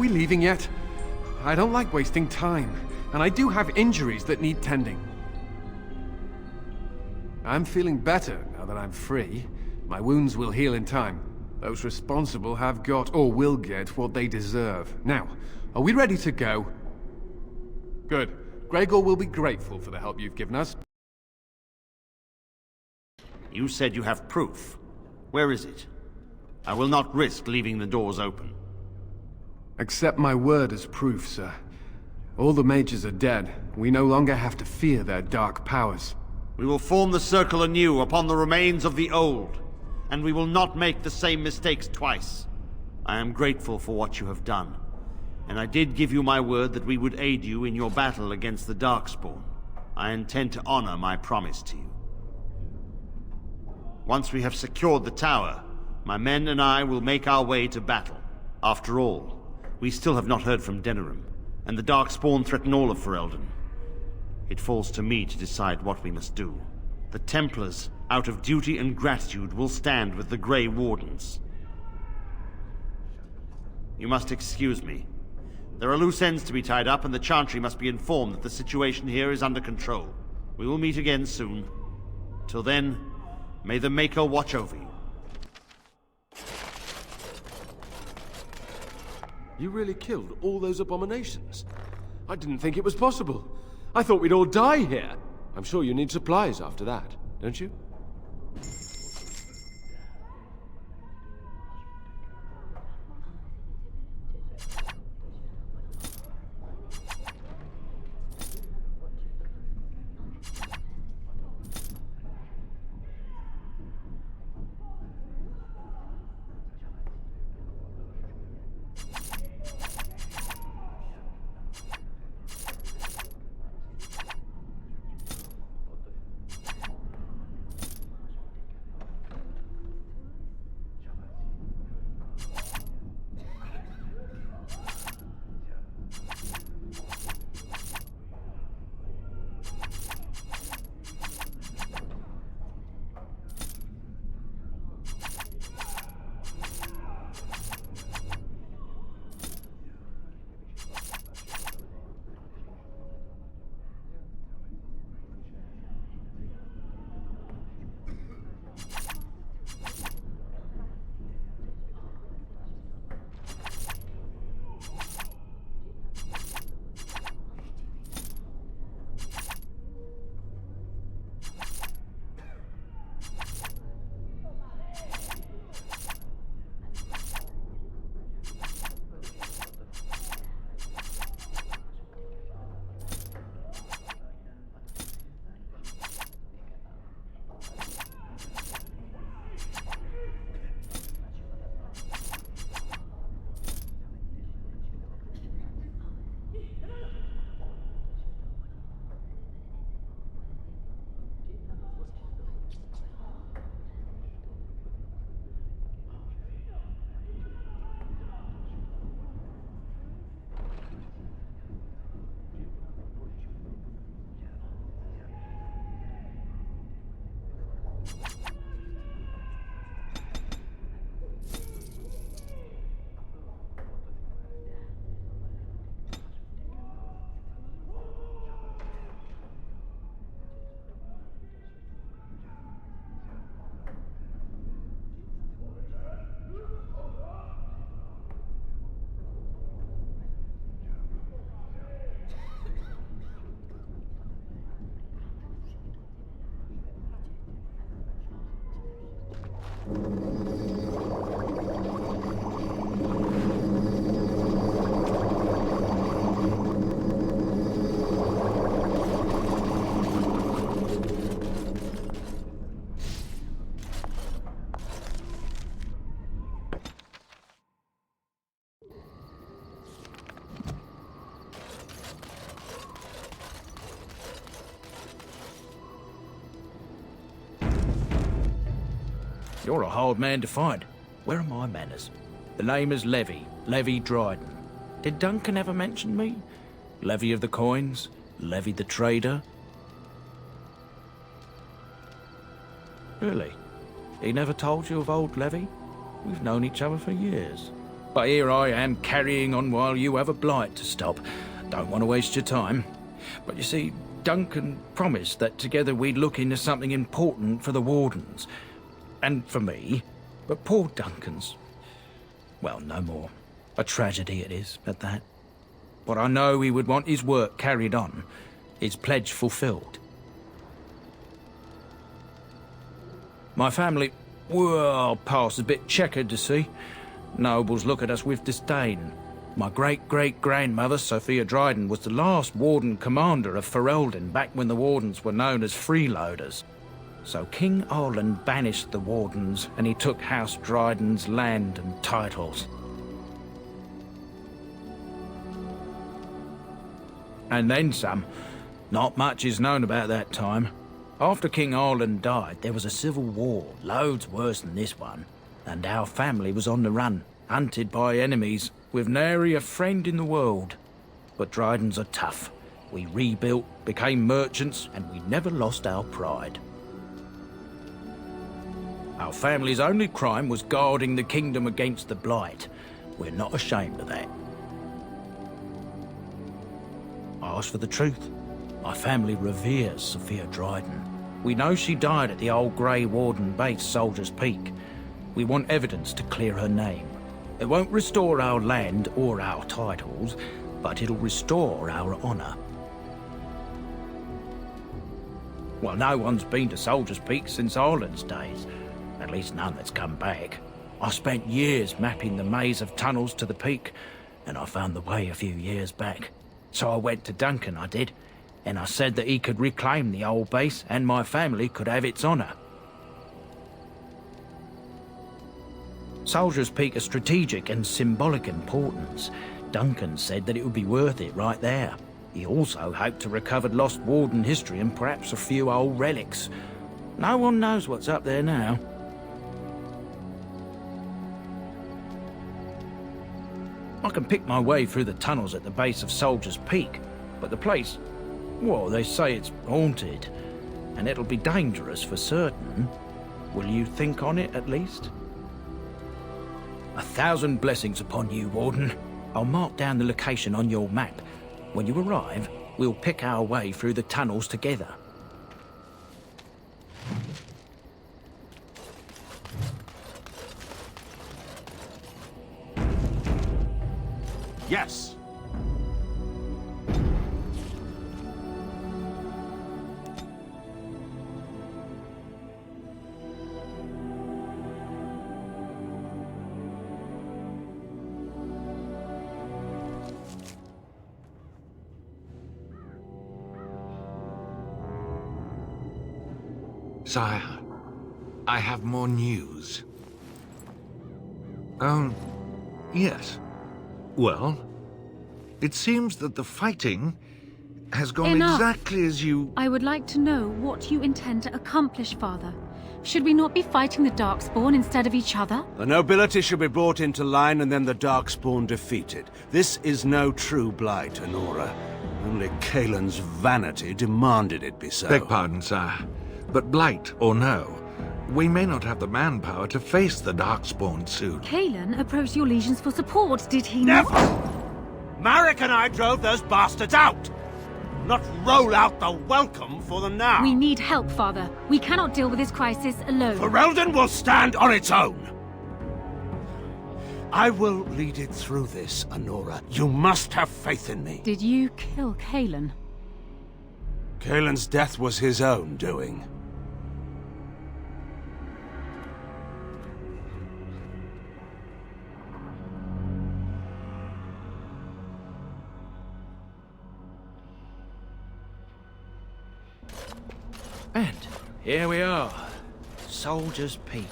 we leaving yet? I don't like wasting time, and I do have injuries that need tending. I'm feeling better now that I'm free. My wounds will heal in time. Those responsible have got, or will get, what they deserve. Now, are we ready to go? Good. Gregor will be grateful for the help you've given us. You said you have proof. Where is it? I will not risk leaving the doors open. Accept my word as proof, sir. All the mages are dead. We no longer have to fear their dark powers. We will form the circle anew upon the remains of the old, and we will not make the same mistakes twice. I am grateful for what you have done, and I did give you my word that we would aid you in your battle against the Darkspawn. I intend to honor my promise to you. Once we have secured the tower, my men and I will make our way to battle. After all, we still have not heard from Denerim, and the Darkspawn threaten all of Ferelden. It falls to me to decide what we must do. The Templars, out of duty and gratitude, will stand with the Grey Wardens. You must excuse me. There are loose ends to be tied up, and the Chantry must be informed that the situation here is under control. We will meet again soon. Till then, may the Maker watch over you. You really killed all those abominations? I didn't think it was possible. I thought we'd all die here. I'm sure you need supplies after that, don't you? You're a hard man to find. Where are my manners? The name is Levy Dryden. Did Duncan ever mention me? Levy of the Coins? Levy the Trader? Really? He never told you of old Levy? We've known each other for years. But here I am carrying on while you have a blight to stop. Don't want to waste your time. But you see, Duncan promised that together we'd look into something important for the Wardens. And for me. But poor Duncan's... well, no more. A tragedy it is, at that. But I know he would want his work carried on. His pledge fulfilled. My family, well, past a bit checkered to see. Nobles look at us with disdain. My great-great-grandmother, Sophia Dryden, was the last Warden Commander of Ferelden back when the Wardens were known as freeloaders. So King Arlen banished the Wardens, and he took House Dryden's land and titles. And then some. Not much is known about that time. After King Arlen died, there was a civil war, loads worse than this one. And our family was on the run, hunted by enemies, with nary a friend in the world. But Drydens are tough. We rebuilt, became merchants, and we never lost our pride. Our family's only crime was guarding the kingdom against the blight. We're not ashamed of that. Ask for the truth. My family reveres Sophia Dryden. We know she died at the old Grey Warden base, Soldier's Peak. We want evidence to clear her name. It won't restore our land or our titles, but it'll restore our honour. Well, no one's been to Soldier's Peak since Arlen's days. At least none that's come back. I spent years mapping the maze of tunnels to the peak, and I found the way a few years back. So I went to Duncan, I did, and I said that he could reclaim the old base and my family could have its honour. Soldier's Peak is strategic and symbolic importance. Duncan said that it would be worth it right there. He also hoped to recover lost Warden history and perhaps a few old relics. No one knows what's up there now. I can pick my way through the tunnels at the base of Soldier's Peak, but the place, well, they say it's haunted, and it'll be dangerous for certain. Will you think on it, at least? 1,000 blessings upon you, Warden. I'll mark down the location on your map. When you arrive, we'll pick our way through the tunnels together. Yes. Sire, I have more news. Yes. Well, it seems that the fighting has gone exactly as you... I would like to know what you intend to accomplish, Father. Should we not be fighting the Darkspawn instead of each other? The nobility should be brought into line and then the Darkspawn defeated. This is no true blight, Honora. Only Kaelin's vanity demanded it be so. Beg pardon, sire. But blight or no, we may not have the manpower to face the Darkspawn soon. Kaelin approached your legions for support, did he not? Never! Marek and I drove those bastards out! Not roll out the welcome for them now! We need help, Father. We cannot deal with this crisis alone. Ferelden will stand on its own! I will lead it through this, Honora. You must have faith in me. Did you kill Kaelin? Kaelin's death was his own doing. And here we are, Soldier's Peak.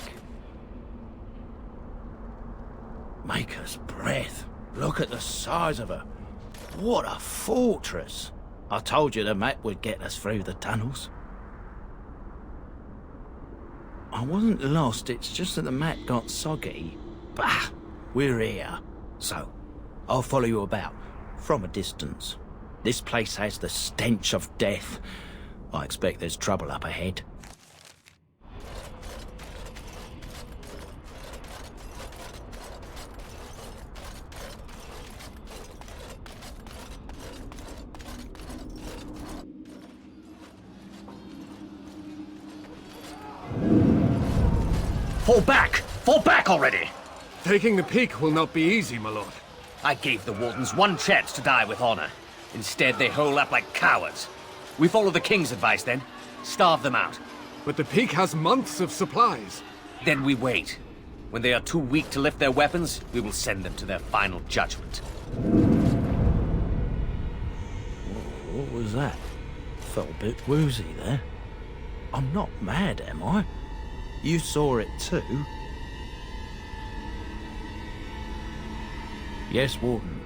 Maker's breath. Look at the size of her. What a fortress. I told you the map would get us through the tunnels. I wasn't lost, it's just that the map got soggy. Bah, we're here. So, I'll follow you about, from a distance. This place has the stench of death. I expect there's trouble up ahead. Fall back! Fall back already! Taking the peak will not be easy, my lord. I gave the Wardens one chance to die with honor. Instead, they hole up like cowards. We follow the King's advice, then. Starve them out. But the peak has months of supplies. Then we wait. When they are too weak to lift their weapons, we will send them to their final judgment. What was that? Felt a bit woozy there. I'm not mad, am I? You saw it too? Yes, Warden.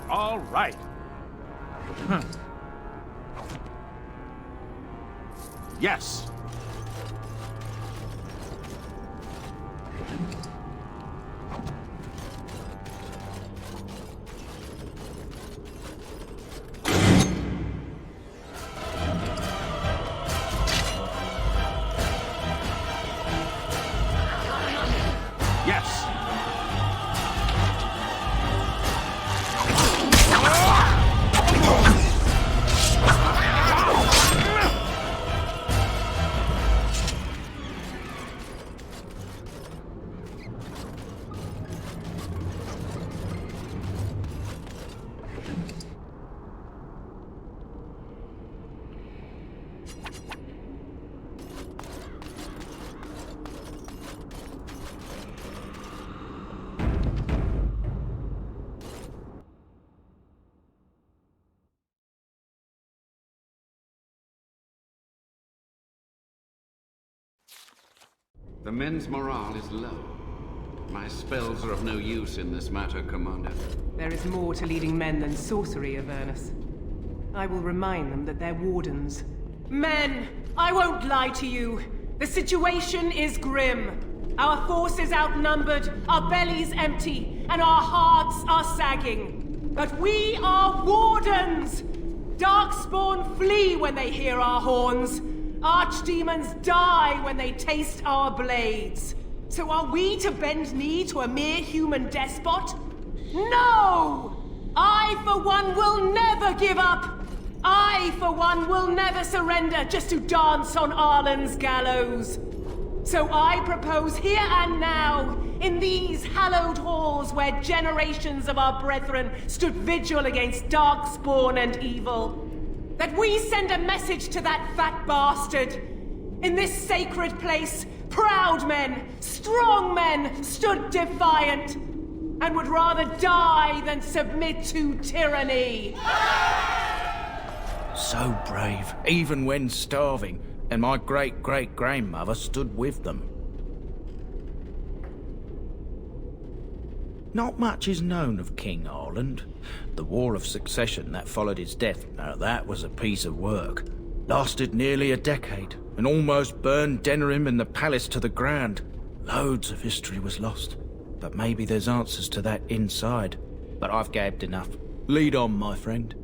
All right. Yes. Yes. The men's morale is low. My spells are of no use in this matter, Commander. There is more to leading men than sorcery, Avernus. I will remind them that they're Wardens. Men! I won't lie to you. The situation is grim. Our forces outnumbered, our bellies empty, and our hearts are sagging. But we are Wardens! Darkspawn flee when they hear our horns. Archdemons die when they taste our blades. So are we to bend knee to a mere human despot? No! I, for one, will never give up! I, for one, will never surrender just to dance on Arlen's gallows. So I propose here and now, in these hallowed halls where generations of our brethren stood vigil against darkspawn and evil, that we send a message to that fat bastard. In this sacred place, proud men, strong men stood defiant, and would rather die than submit to tyranny. So brave, even when starving, and my great-great-grandmother stood with them. Not much is known of King Arland. The War of Succession that followed his death, now that was a piece of work. Lasted nearly a decade, and almost burned Denerim and the palace to the ground. Loads of history was lost, but maybe there's answers to that inside. But I've gabbed enough. Lead on, my friend.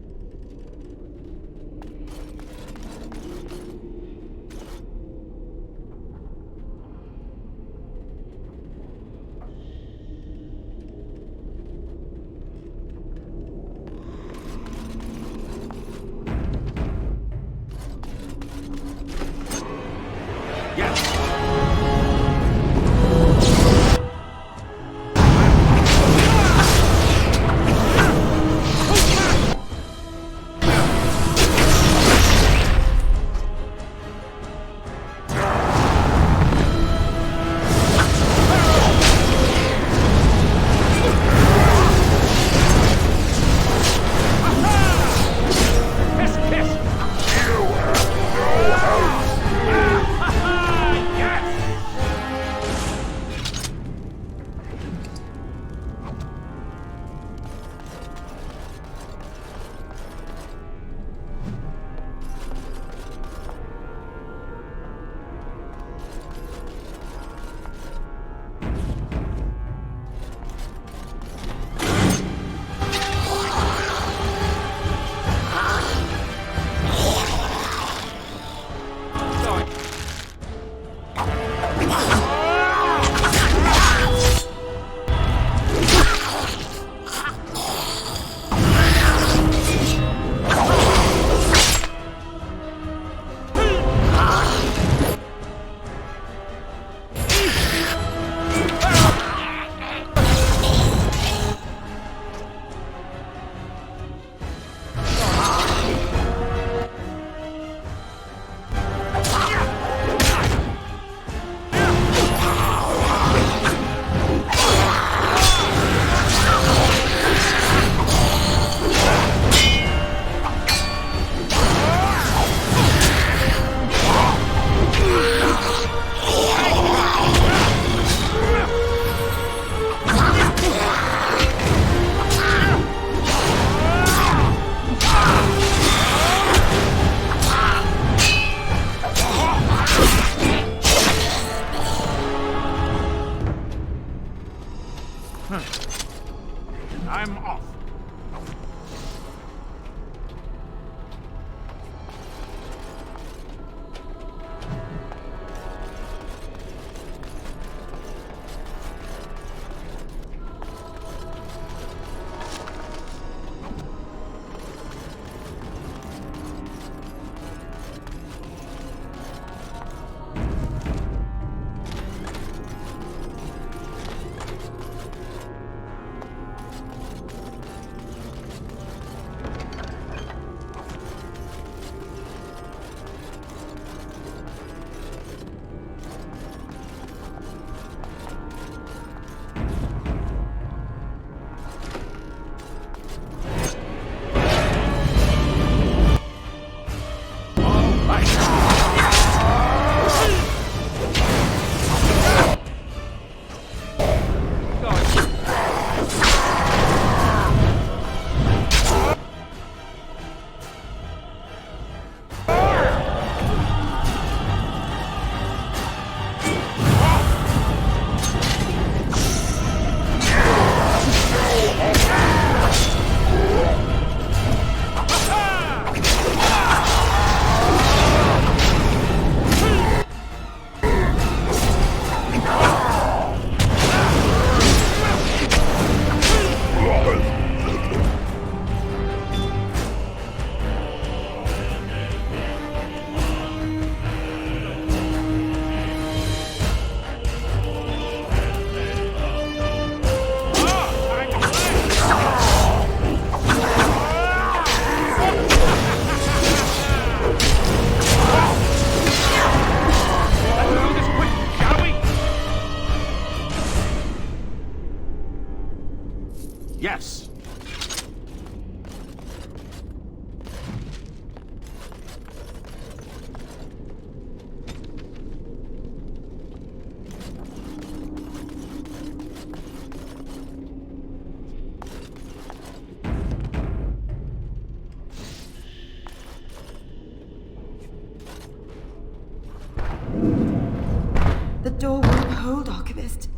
The door won't hold, Archivist.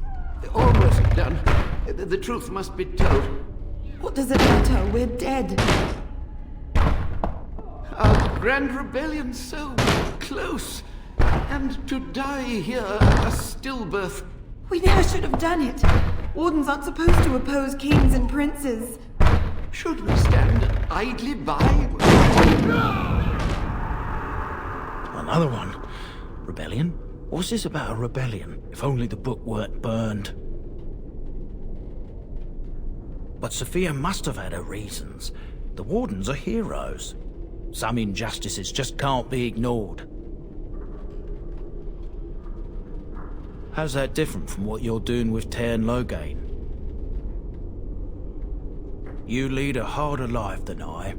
Almost done. The truth must be told. What does it matter? We're dead. Our grand rebellion so close. And to die here, a stillbirth. We never should have done it. Wardens aren't supposed to oppose kings and princes. Should we stand idly by? Another one. Rebellion? What's this about a rebellion? If only the book weren't burned. But Sophia must have had her reasons. The Wardens are heroes. Some injustices just can't be ignored. How's that different from what you're doing with Tairn Loghain? You lead a harder life than I.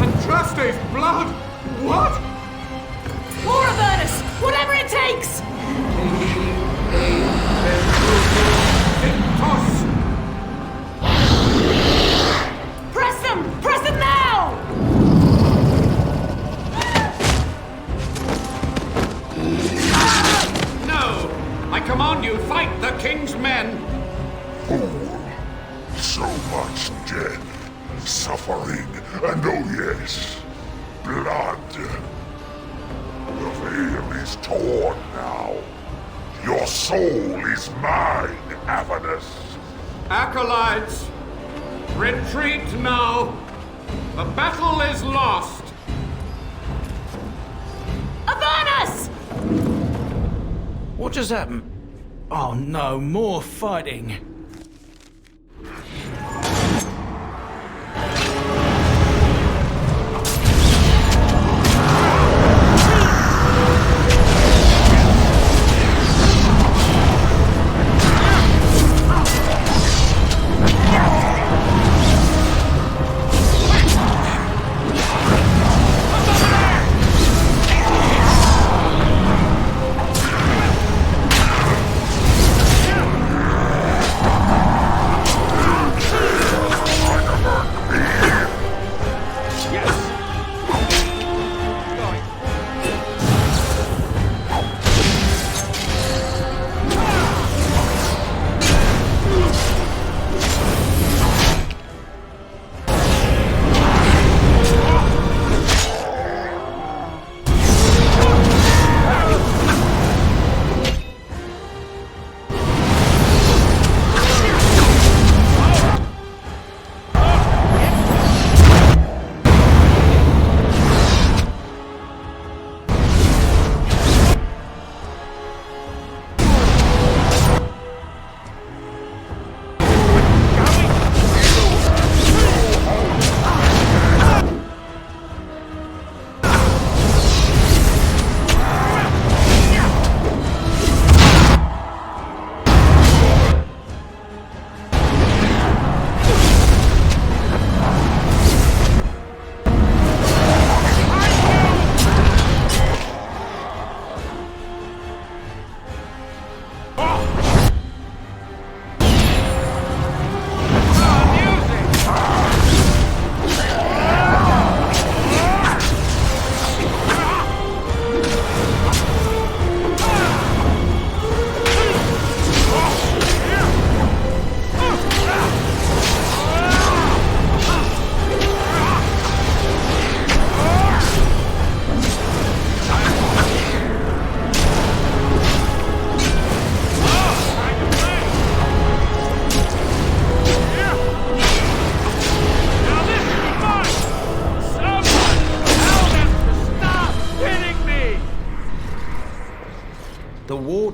Andraste's blood! What? More of Ernest! Whatever it takes! Press them! Press them now! No! I command you, fight the king's men! Fool! So much death, suffering, and oh yes, blood. The veil is torn now. Your soul is mine, Avernus. Acolytes, retreat now! The battle is lost! Avernus! What just happened? Oh no, more fighting.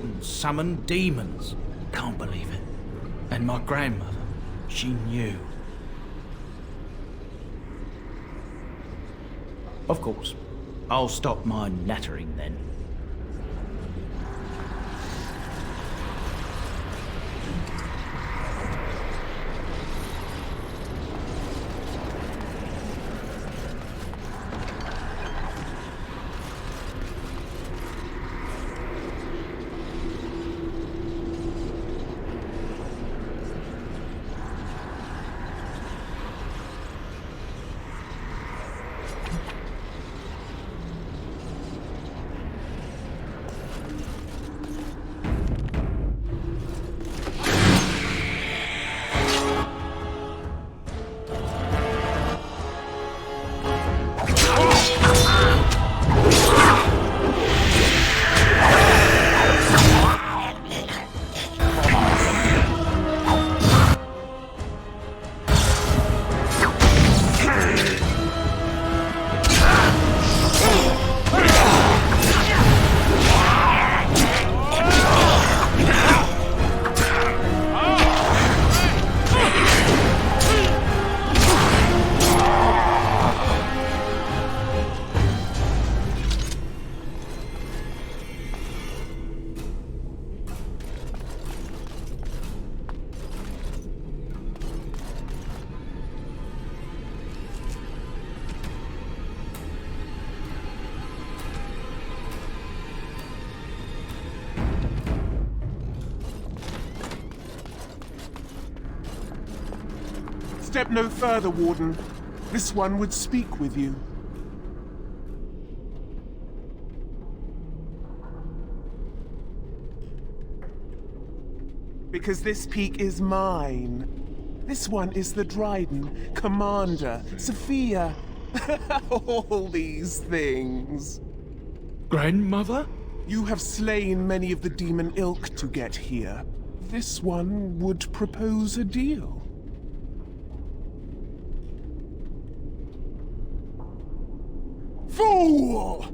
Wardens summoned demons. Can't believe it. And my grandmother, she knew. Of course, I'll stop my nattering then. Step no further, Warden. This one would speak with you. Because this peak is mine. This one is the Dryden, Commander, Sophia. All these things. Grandmother? You have slain many of the demon ilk to get here. This one would propose a deal. Fool!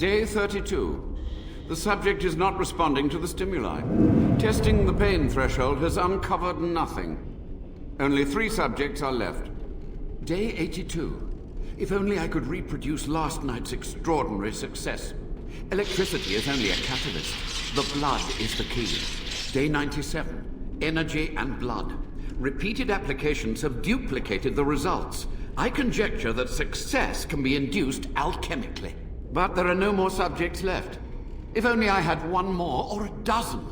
Day 32. The subject is not responding to the stimuli. Testing the pain threshold has uncovered nothing. Only 3 subjects are left. Day 82. If only I could reproduce last night's extraordinary success. Electricity is only a catalyst. The blood is the key. Day 97. Energy and blood. Repeated applications have duplicated the results. I conjecture that success can be induced alchemically. But there are no more subjects left. If only I had 1 more, or a dozen.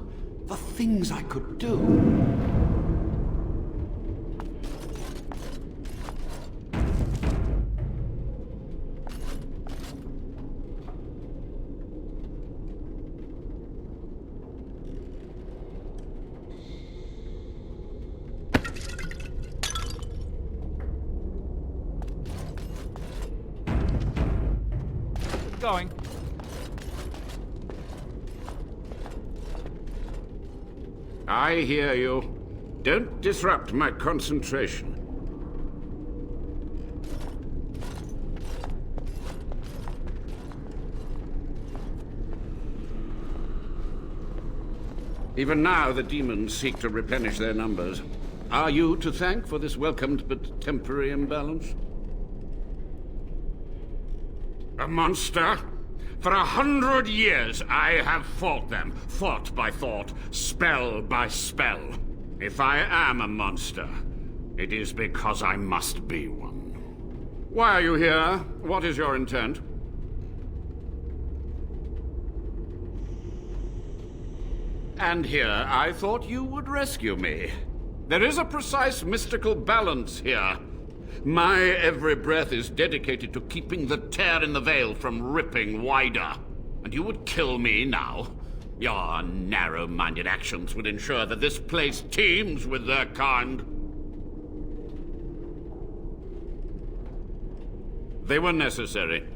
The things I could do. Going. I hear you. Don't disrupt my concentration. Even now, the demons seek to replenish their numbers. Are you to thank for this welcomed but temporary imbalance? A monster? For 100 years I have fought them, thought by thought, spell by spell. If I am a monster, it is because I must be one. Why are you here? What is your intent? And here, I thought you would rescue me. There is a precise mystical balance here. My every breath is dedicated to keeping the tear in the veil from ripping wider. And you would kill me now? Your narrow-minded actions would ensure that this place teems with their kind. They were necessary.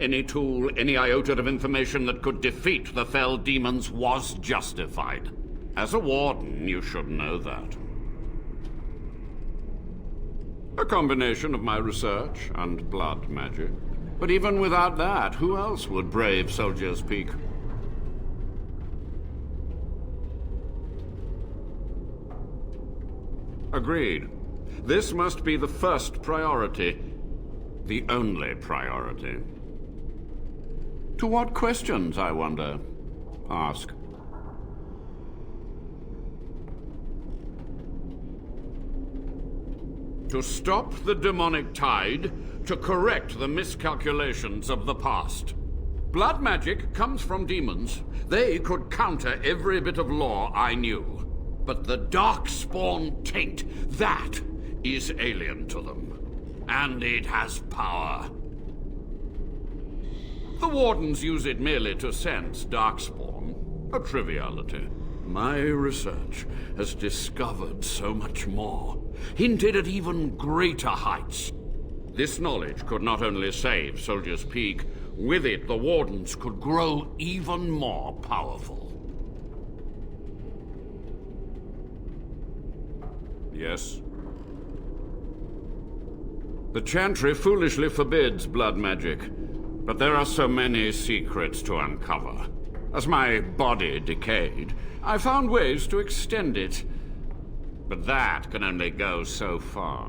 Any tool, any iota of information that could defeat the fell demons was justified. As a warden, you should know that. A combination of my research and blood magic. But even without that, who else would brave Soldier's Peak? Agreed. This must be the first priority. The only priority. To what questions, I wonder? Ask. To stop the demonic tide, to correct the miscalculations of the past. Blood magic comes from demons. They could counter every bit of law I knew. But the Darkspawn taint, that is alien to them. And it has power. The Wardens use it merely to sense Darkspawn. A triviality. My research has discovered so much more, hinted at even greater heights. This knowledge could not only save Soldier's Peak, with it the Wardens could grow even more powerful. Yes? The Chantry foolishly forbids blood magic, but there are so many secrets to uncover. As my body decayed, I found ways to extend it. But that can only go so far.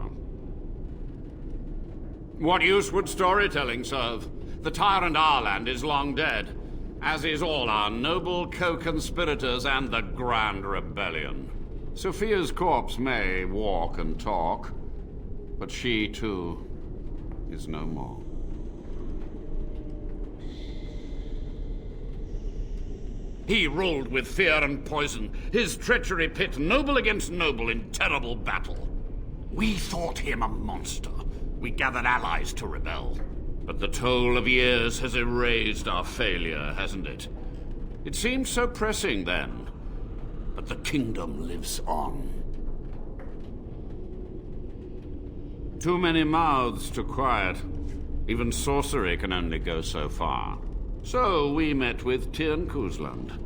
What use would storytelling serve? The tyrant Arland is long dead, as is all our noble co-conspirators and the Grand Rebellion. Sophia's corpse may walk and talk, but she, too, is no more. He ruled with fear and poison, his treachery pit noble against noble in terrible battle. We thought him a monster. We gathered allies to rebel. But the toll of years has erased our failure, hasn't it? It seemed so pressing then, but the kingdom lives on. Too many mouths to quiet. Even sorcery can only go so far. So we met with Tirn Kuzland.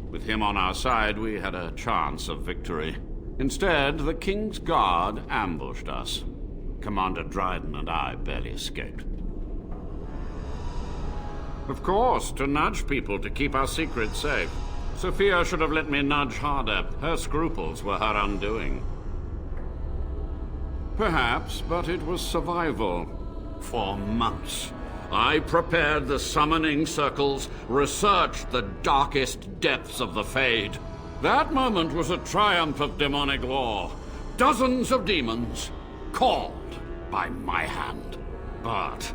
With him on our side, we had a chance of victory. Instead, the King's Guard ambushed us. Commander Dryden and I barely escaped. Of course, to nudge people to keep our secrets safe. Sophia should have let me nudge harder. Her scruples were her undoing. Perhaps, but it was survival. For months, I prepared the summoning circles, researched the darkest depths of the Fade. That moment was a triumph of demonic law. Dozens of demons, called by my hand. But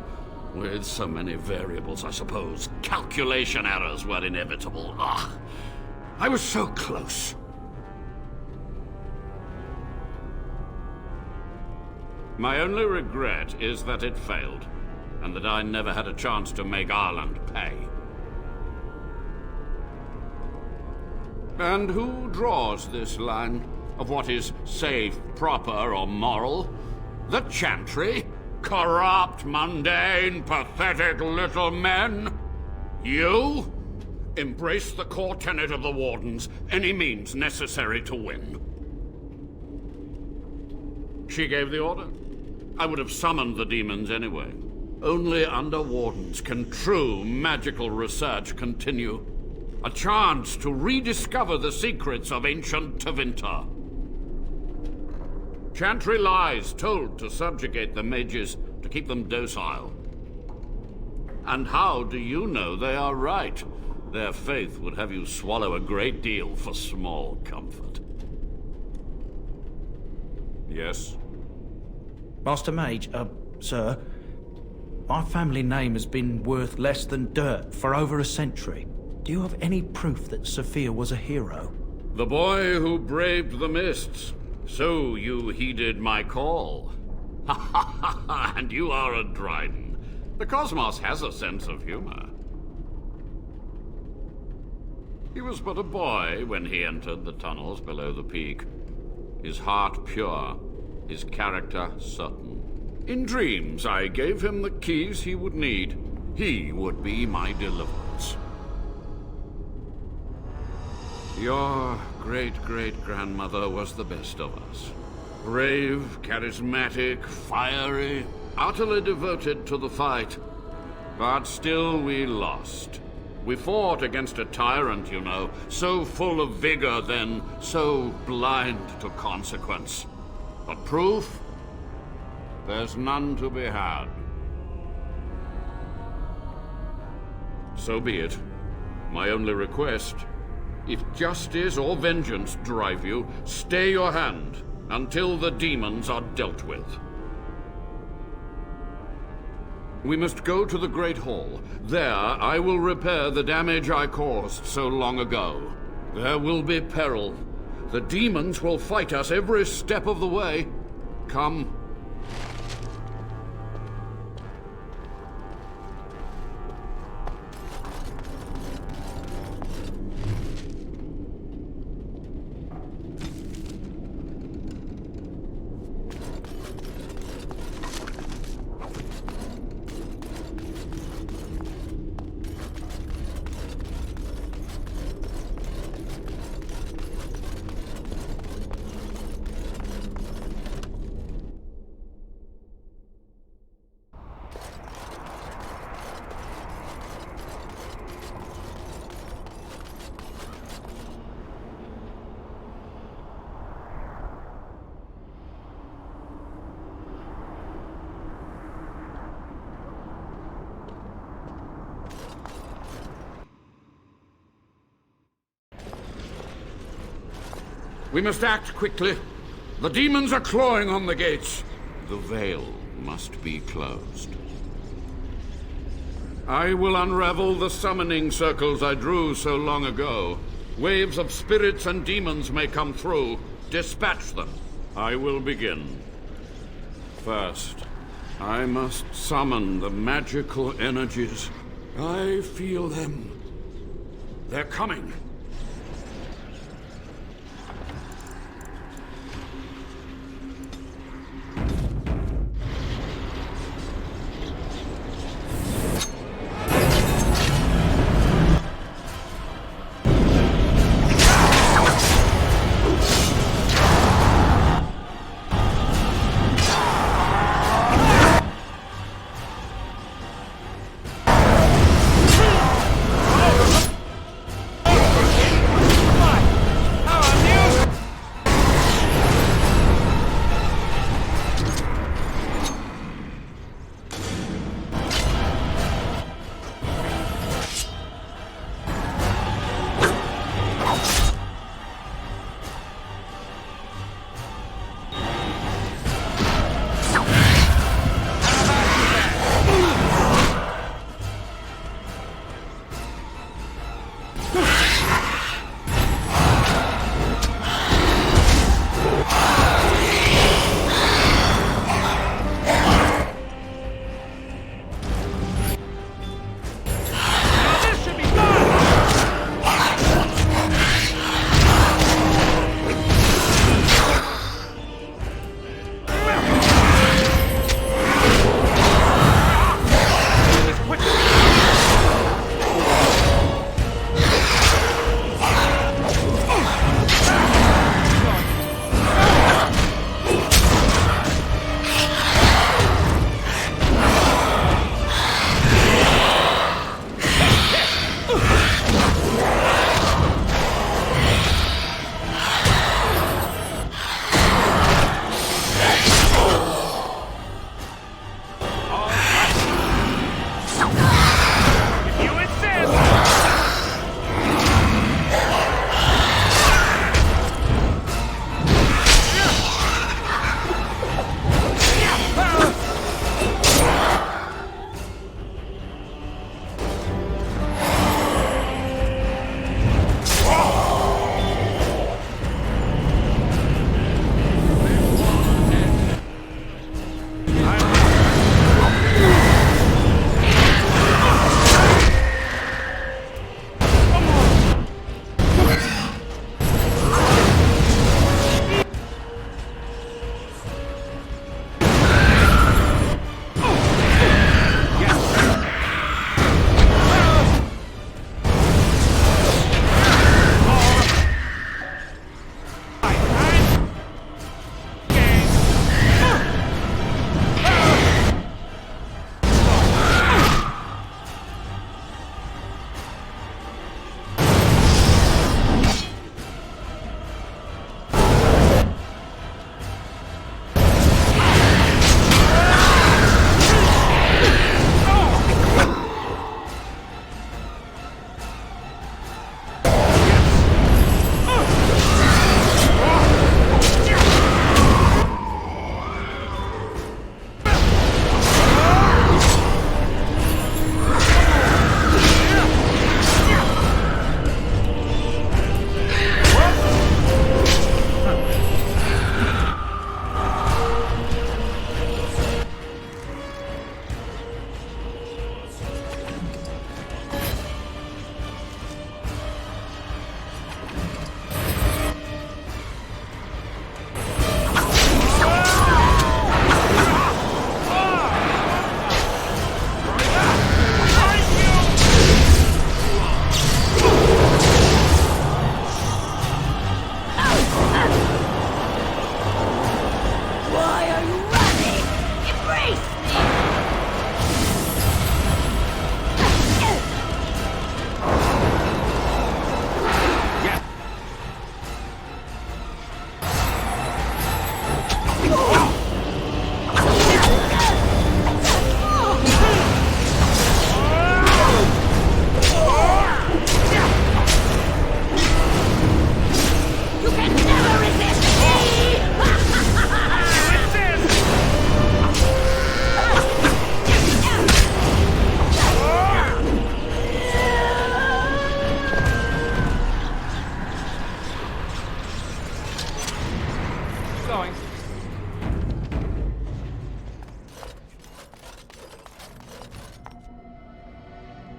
with so many variables, I suppose, calculation errors were inevitable. Ugh. I was so close. My only regret is that it failed, and that I never had a chance to make Ireland pay. And who draws this line of what is safe, proper, or moral? The Chantry? Corrupt, mundane, pathetic little men? You? Embrace the core tenet of the Wardens, any means necessary to win. She gave the order. I would have summoned the demons anyway. Only under Wardens can true magical research continue. A chance to rediscover the secrets of ancient Tevinter. Chantry lies told to subjugate the mages, to keep them docile. And how do you know they are right? Their faith would have you swallow a great deal for small comfort. Yes? Master Mage, sir, my family name has been worth less than dirt for over a century. Do you have any proof that Sophia was a hero? The boy who braved the mists. So you heeded my call. Ha ha ha ha, and you are a Dryden. The cosmos has a sense of humor. He was but a boy when he entered the tunnels below the peak. His heart pure, his character certain. In dreams, I gave him the keys he would need. He would be my deliverance. Your great-great-grandmother was the best of us. Brave, charismatic, fiery, utterly devoted to the fight. But still we lost. We fought against a tyrant, you know, so full of vigor then, so blind to consequence. But proof? There's none to be had. So be it. My only request, if justice or vengeance drive you, stay your hand until the demons are dealt with. We must go to the Great Hall. There, I will repair the damage I caused so long ago. There will be peril. The demons will fight us every step of the way. Come. We must act quickly. The demons are clawing on the gates. The veil must be closed. I will unravel the summoning circles I drew so long ago. Waves of spirits and demons may come through. Dispatch them. I will begin. First, I must summon the magical energies. I feel them. They're coming.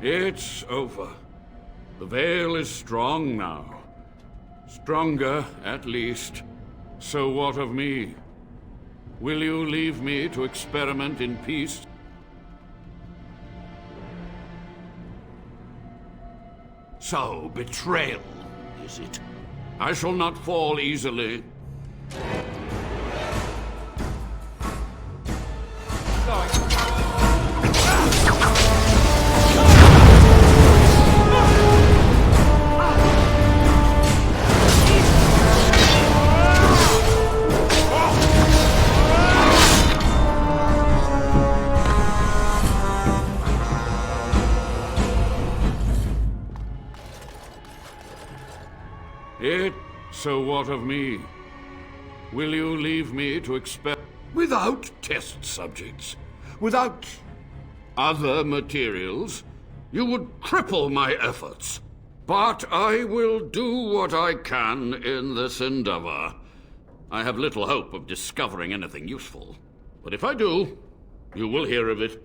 It's over. The Veil is strong now. Stronger, at least. So what of me? Will you leave me to experiment in peace? So, betrayal, is it? I shall not fall easily. So what of me? Will you leave me to experiment without test subjects? Without other materials? You would cripple my efforts. But I will do what I can in this endeavor. I have little hope of discovering anything useful. But if I do, you will hear of it.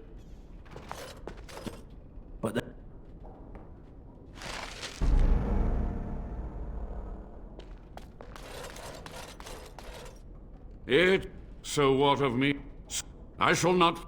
But So what of me? I shall not...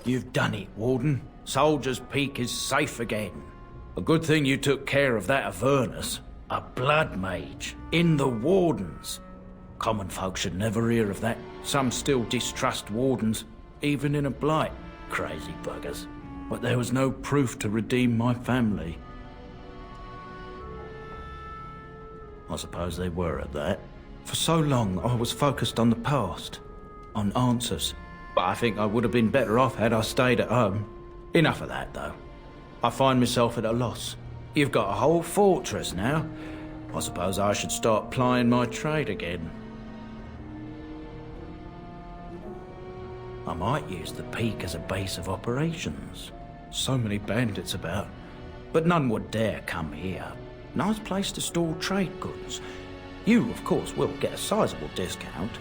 You've done it, Warden. Soldier's Peak is safe again. A good thing you took care of that Avernus. A blood mage. In the Wardens. Common folk should never hear of that. Some still distrust Wardens, even in a blight. Crazy buggers. But there was no proof to redeem my family. I suppose they were at that. For so long, I was focused on the past. On answers. But I think I would have been better off had I stayed at home. Enough of that, though. I find myself at a loss. You've got a whole fortress now. I suppose I should start plying my trade again. I might use the Peak as a base of operations. So many bandits about. But none would dare come here. Nice place to store trade goods. You, of course, will get a sizable discount.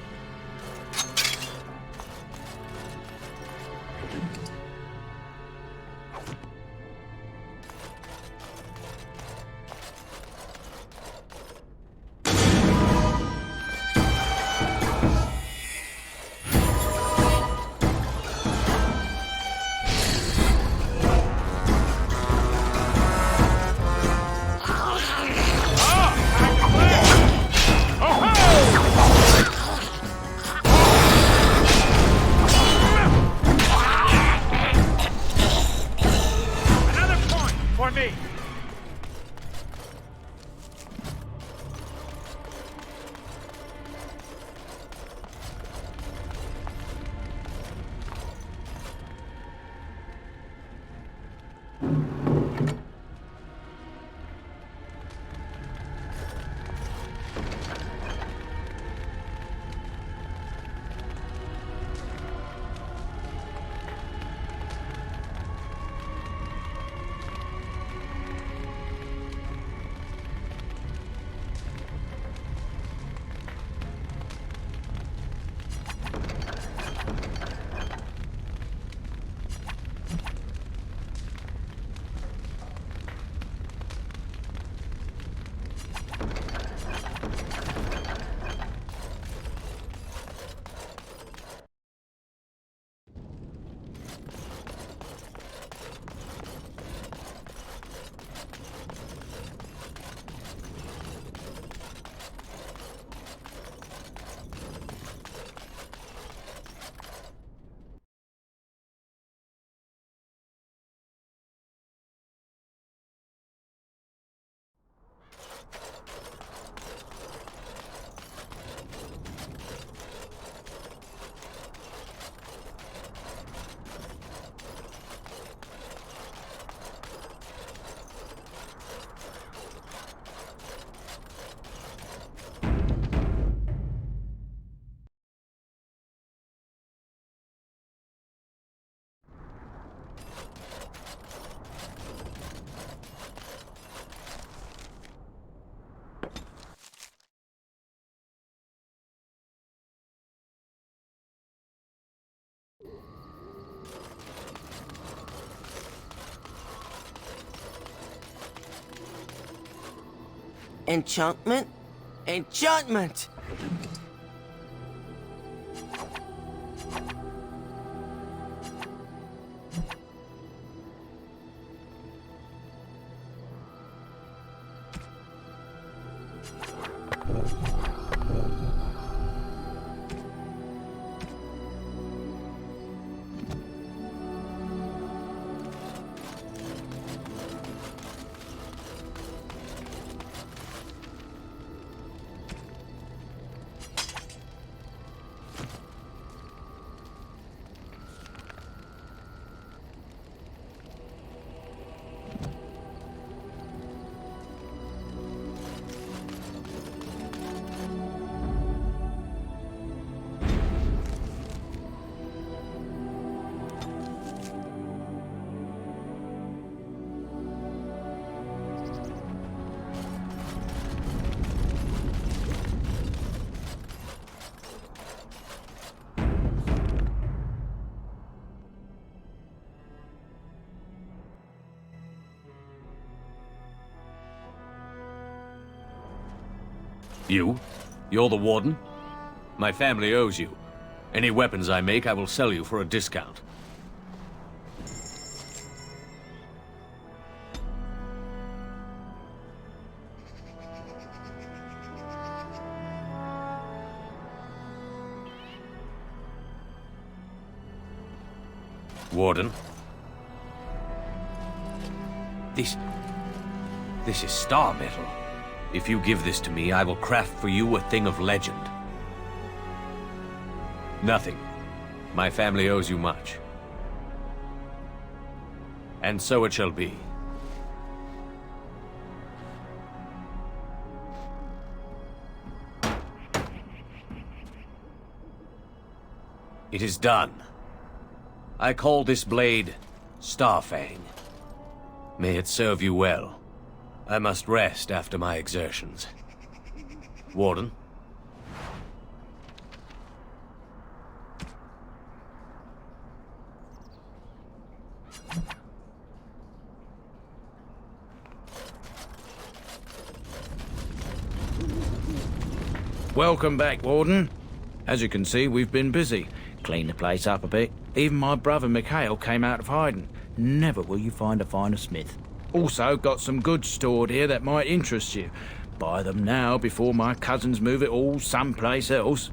Enchantment? Enchantment! You? You're the Warden? My family owes you. Any weapons I make, I will sell you for a discount. Warden? This is star metal. If you give this to me, I will craft for you a thing of legend. Nothing. My family owes you much. And so it shall be. It is done. I call this blade Starfang. May it serve you well. I must rest after my exertions. Warden? Welcome back, Warden. As you can see, we've been busy. Cleaned the place up a bit. Even my brother Mikhail came out of hiding. Never will you find a finer smith. Also, got some goods stored here that might interest you. Buy them now before my cousins move it all someplace else.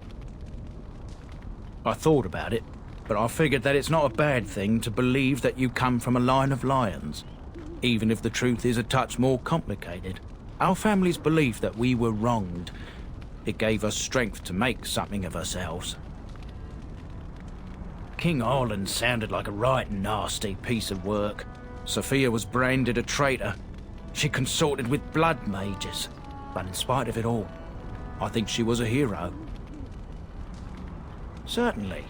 I thought about it, but I figured that it's not a bad thing to believe that you come from a line of lions, even if the truth is a touch more complicated. Our family's belief that we were wronged. It gave us strength to make something of ourselves. King Ireland sounded like a right nasty piece of work. Sophia was branded a traitor. She consorted with blood mages. But in spite of it all, I think she was a hero. Certainly.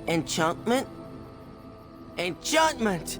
Enchantment? Enchantment!